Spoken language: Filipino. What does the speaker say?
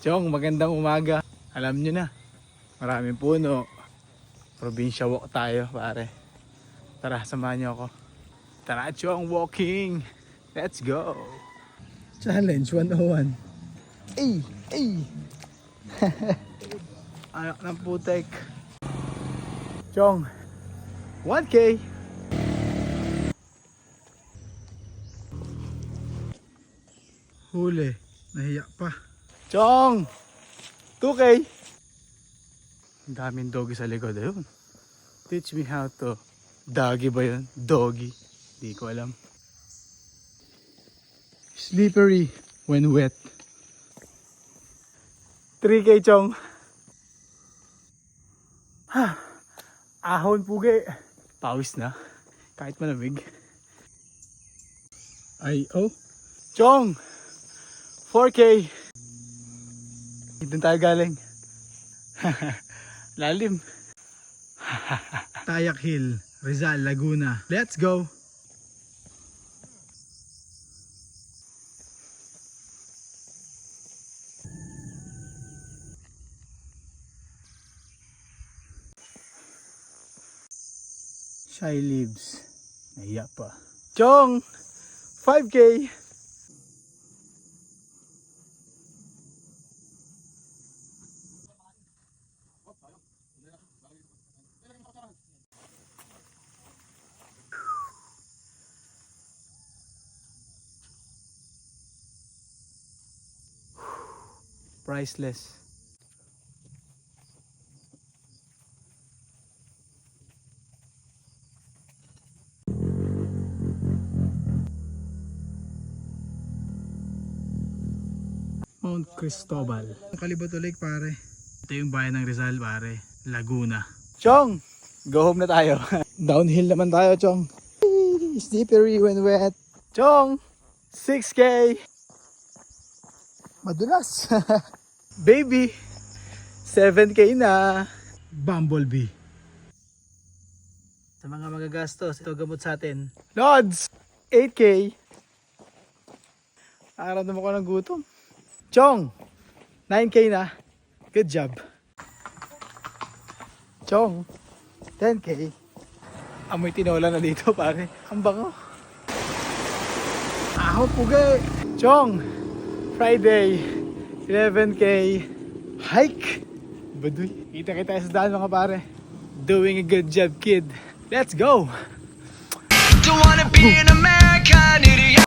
Chong, magandang umaga. Alam nyo na, maraming puno. Probinsya walk tayo, pare. Tara, samahan nyo ako. Tara, Chong, walking. Let's go. Challenge 101. Ay, ay. Anak ng putek. Chong, 1K. Huli, nahiya pa. Chong, 2K. Ang daming doggy sa likod ayun. Teach me how to. Doggy ba yun? Doggy. Di ko alam. Slippery when wet. 3K, Chong. Ha, ahon pugi. Pawis na. Kahit malamig. Ay, oh. Chong, 4K. Doon tayo galing. Lalim. Tayak Hill, Rizal, Laguna. Let's go. Shy leaves. Nahiya pa. Chong, 5K. Priceless. Mount Cristobal. Kaliboto Lake, pare. Ito yung bayan ng Rizal, pare. Laguna. Chong, go home na tayo. Downhill naman tayo, Chong. Slippery when wet. Chong, 6K. Madulas. Baby, 7K na. Bumblebee. Sa mga magagastos, ito gamot sa atin. Lods, 8K. Nakaramdam ako ng gutom. Chong, 9K na. Good job. Chong, 10K. Amoy tinola na dito, pare. Ang bango. Aho, pugay. Chong, Friday, 11K. Hike. Baduy. Kita-kita sa daan, mga pare. Doing a good job, kid. Let's go. Don't wanna be an American idiot.